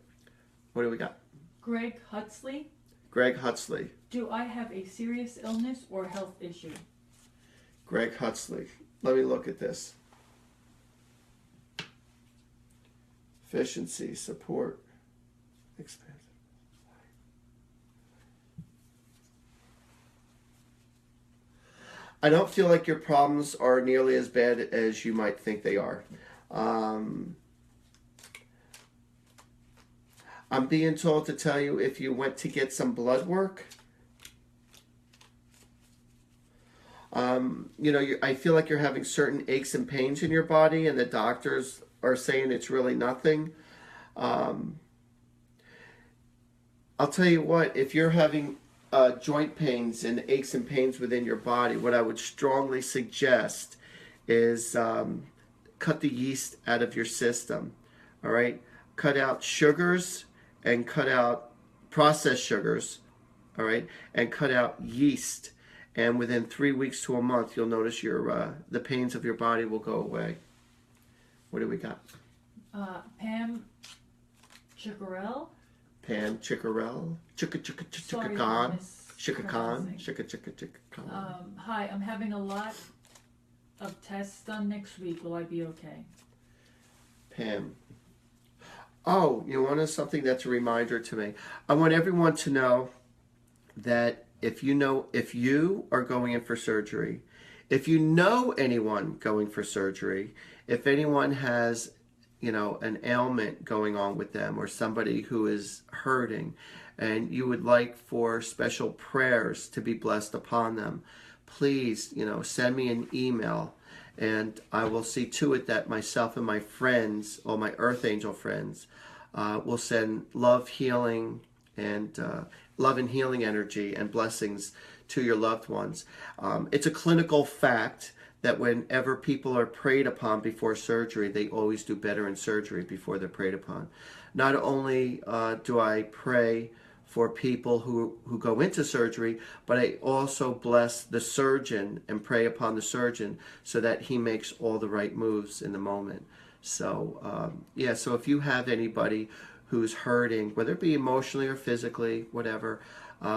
What do we got? Greg Huxley. Greg Huxley. Do I have a serious illness or health issue? Greg Huxley. Let me look at this. Efficiency, support, expansive. I don't feel like your problems are nearly as bad as you might think they are. I'm being told to tell you if you went to get some blood work, you know, I feel like you're having certain aches and pains in your body, and the doctors are saying it's really nothing. I'll tell you what, if you're having joint pains and aches and pains within your body, what I would strongly suggest is cut the yeast out of your system. All right? Cut out sugars and cut out processed sugars. All right? And cut out yeast. And within 3 weeks to a month, you'll notice the pains of your body will go away. What do we got? Pam Chicarell. Pam Chicarell. Chicka-chicka-chicka-con. Chicka-con. Chicka-chicka-chicka-con. Hi, I'm having a lot of tests done next week. Will I be okay? Pam. Oh, you want something that's a reminder to me. I want everyone to know that if you are going in for surgery, if you know anyone going for surgery, if anyone has, you know, an ailment going on with them or somebody who is hurting and you would like for special prayers to be blessed upon them, please, you know, send me an email and I will see to it that myself and my friends, all my Earth Angel friends, will send love, healing, and love and healing energy and blessings to your loved ones. It's a clinical fact that whenever people are prayed upon before surgery, they always do better in surgery before they're prayed upon. Not only do I pray for people who go into surgery, but I also bless the surgeon and pray upon the surgeon so that he makes all the right moves in the moment. So, yeah, so if you have anybody who's hurting, whether it be emotionally or physically, whatever,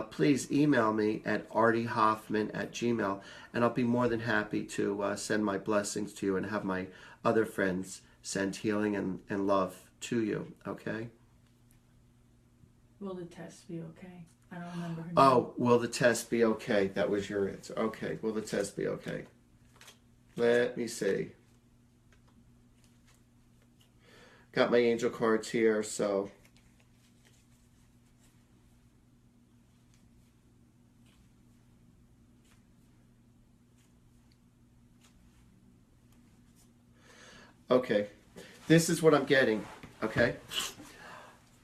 please email me at artiehoffman@gmail.com, and I'll be more than happy to send my blessings to you and have my other friends send healing and love to you, okay? Will the test be okay? I don't remember her name. Oh, will the test be okay? That was your answer. Okay, will the test be okay? Let me see. Got my angel cards here, so... Okay, this is what I'm getting, okay?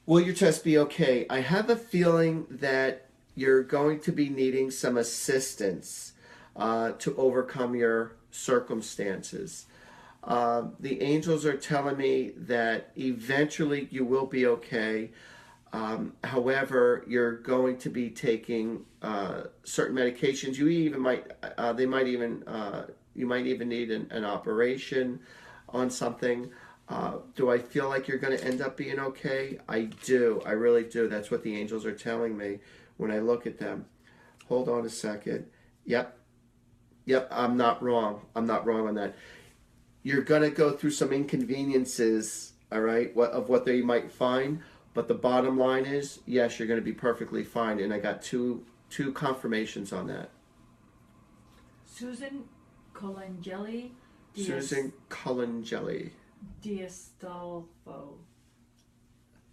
Will your test be okay? I have a feeling that you're going to be needing some assistance to overcome your circumstances. The angels are telling me that eventually you will be okay. However, you're going to be taking certain medications. You even might, you might even need an operation on something. Do I feel like you're going to end up being okay? I do. I really do. That's what the angels are telling me when I look at them. Hold on a second. Yep. I'm not wrong. I'm not wrong on that. You're going to go through some inconveniences, all right, of what they might find. But the bottom line is, yes, you're going to be perfectly fine. And I got two confirmations on that. Susan Colangeli. Susan Colangeli. Diastolfo.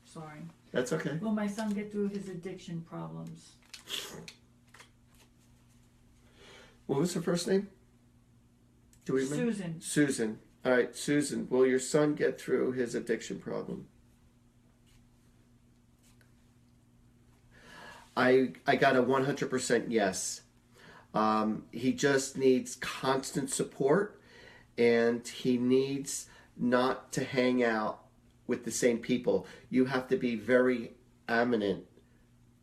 Sorry. That's okay. Will my son get through his addiction problems? What was her first name? Do we remember? Susan. Susan. All right, Susan. Will your son get through his addiction problem? I got a 100% yes. He just needs constant support, and he needs not to hang out with the same people. You have to be very adamant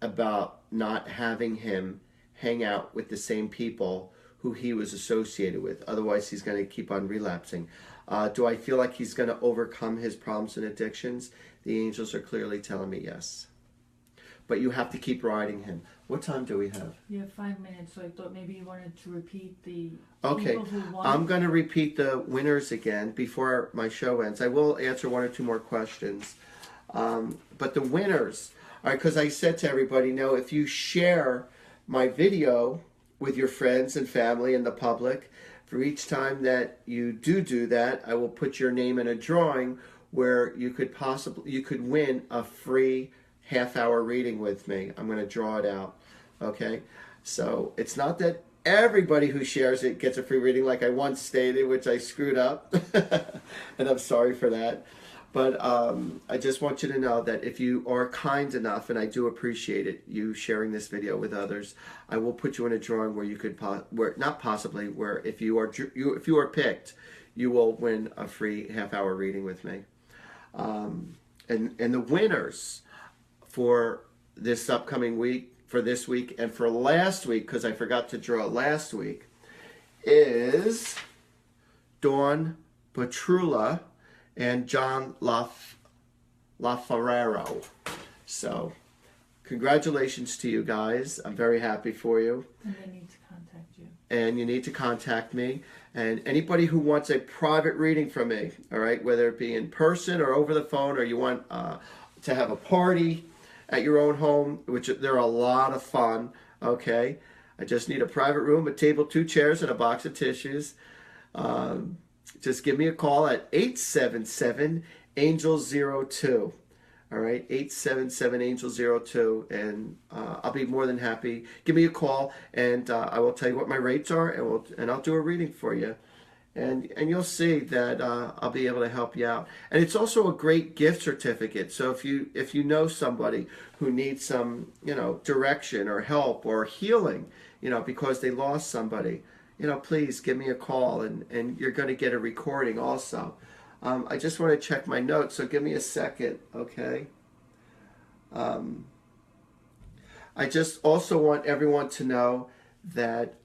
about not having him hang out with the same people who he was associated with. Otherwise, he's going to keep on relapsing. Do I feel like he's going to overcome his problems and addictions? The angels are clearly telling me yes. But you have to keep riding him. What time do we have? You have 5 minutes, so I thought maybe you wanted to repeat the Okay, people who won. I'm going to repeat the winners again before my show ends. I will answer one or two more questions. But the winners, all right, because I said to everybody, no, if you share my video with your friends and family and the public, for each time that you do that, I will put your name in a drawing where you could win a free half-hour reading with me. I'm going to draw it out. Okay, so it's not that everybody who shares it gets a free reading like I once stated, which I screwed up, and I'm sorry for that. But I just want you to know that if you are kind enough, and I do appreciate it, you sharing this video with others, I will put you in a drawing where you could, where if you are picked, you will win a free half-hour reading with me. And the winners for this upcoming week, for this week, and for last week, because I forgot to draw last week, is Dawn Petrula and John LaFerrero. So, congratulations to you guys. I'm very happy for you. And they need to contact you. And you need to contact me. And anybody who wants a private reading from me, all right, whether it be in person or over the phone, or you want to have a party at your own home, which they're a lot of fun, okay? I just need a private room, a table, 2 chairs, and a box of tissues. Just give me a call at 877-ANGEL-02. All right, 877-ANGEL-02, and I'll be more than happy. Give me a call, and I will tell you what my rates are, and I'll do a reading for you. And you'll see that I'll be able to help you out. And it's also a great gift certificate. So if you know somebody who needs some, direction or help or healing, because they lost somebody, please give me a call, and you're going to get a recording also. I just want to check my notes, so give me a second, okay? I just also want everyone to know that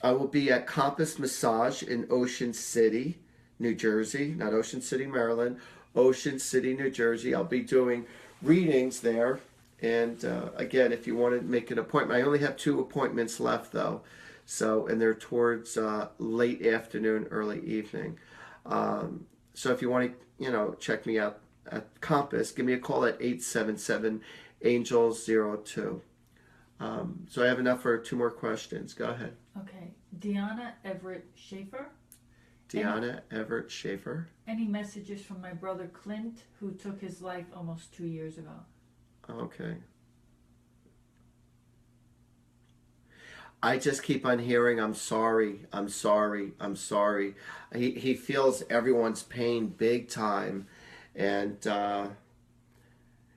I will be at Compass Massage in Ocean City, New Jersey, not Ocean City, Maryland, Ocean City, New Jersey. I'll be doing readings there. And again, if you want to make an appointment, I only have 2 appointments left though. So, and they're towards late afternoon, early evening. So if you want to, check me out at Compass, give me a call at 877-ANGEL-02. So I have enough for 2 more questions. Go ahead. Okay. Deanna Everett Schaefer. Deanna Everett Schaefer. Any messages from my brother Clint, who took his life almost 2 years ago? Okay. I just keep on hearing, I'm sorry, I'm sorry, I'm sorry. He feels everyone's pain big time. And, I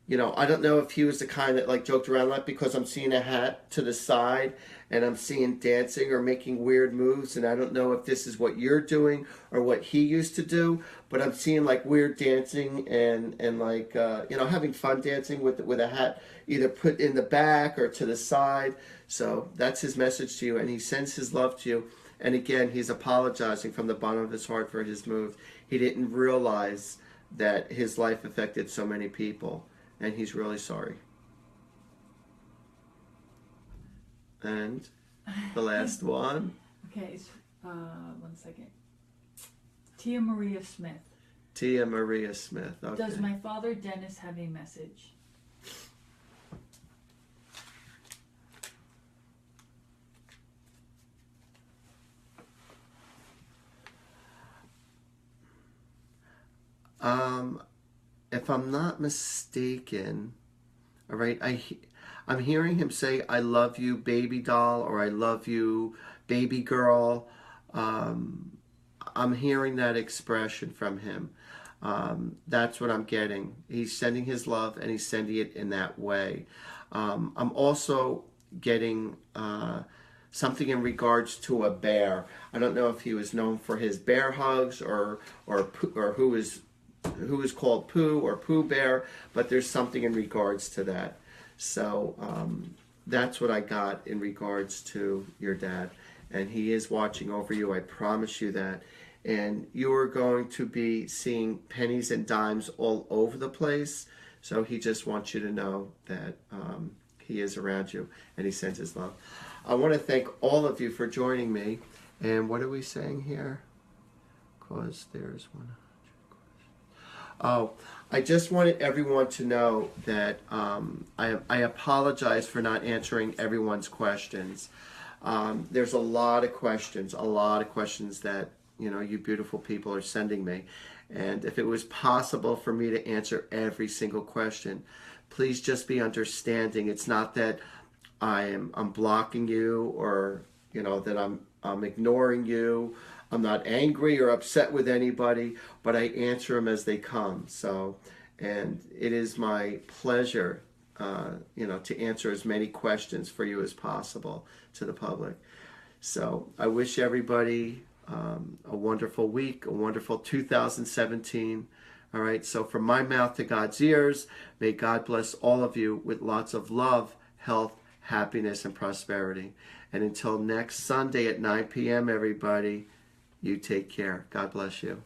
don't know if he was the kind that joked around like, because I'm seeing a hat to the side and I'm seeing dancing or making weird moves. And I don't know if this is what you're doing or what he used to do, but I'm seeing weird dancing and having fun dancing with a hat either put in the back or to the side. So that's his message to you, and he sends his love to you. And again, he's apologizing from the bottom of his heart for his move. He didn't realize that his life affected so many people, and he's really sorry. And the last one. Okay, 1 second. Tia Maria Smith. Tia Maria Smith. Okay. Does my father Dennis have a message? If I'm not mistaken, all right, I'm hearing him say, I love you, baby doll, or I love you, baby girl. I'm hearing that expression from him. That's what I'm getting. He's sending his love, and he's sending it in that way. I'm also getting something in regards to a bear. I don't know if he was known for his bear hugs or who is called Pooh or Pooh Bear, but there's something in regards to that. So that's what I got in regards to your dad. And he is watching over you, I promise you that. and you are going to be seeing pennies and dimes all over the place. So he just wants you to know that he is around you and he sends his love. I want to thank all of you for joining me. And what are we saying here? Because there's 100 questions. Oh, I just wanted everyone to know that I apologize for not answering everyone's questions. There's a lot of questions that, you know, you beautiful people are sending me. And if it was possible for me to answer every single question, please just be understanding. It's not that I'm blocking you, or, you know, that I'm ignoring you. I'm not angry or upset with anybody, but I answer them as they come. So, and it is my pleasure, you know, to answer as many questions for you as possible to the public. So I wish everybody a wonderful week, a wonderful 2017. All right, so from my mouth to God's ears, may God bless all of you with lots of love, health, happiness, and prosperity. And until next Sunday at 9 p.m., everybody, you take care. God bless you.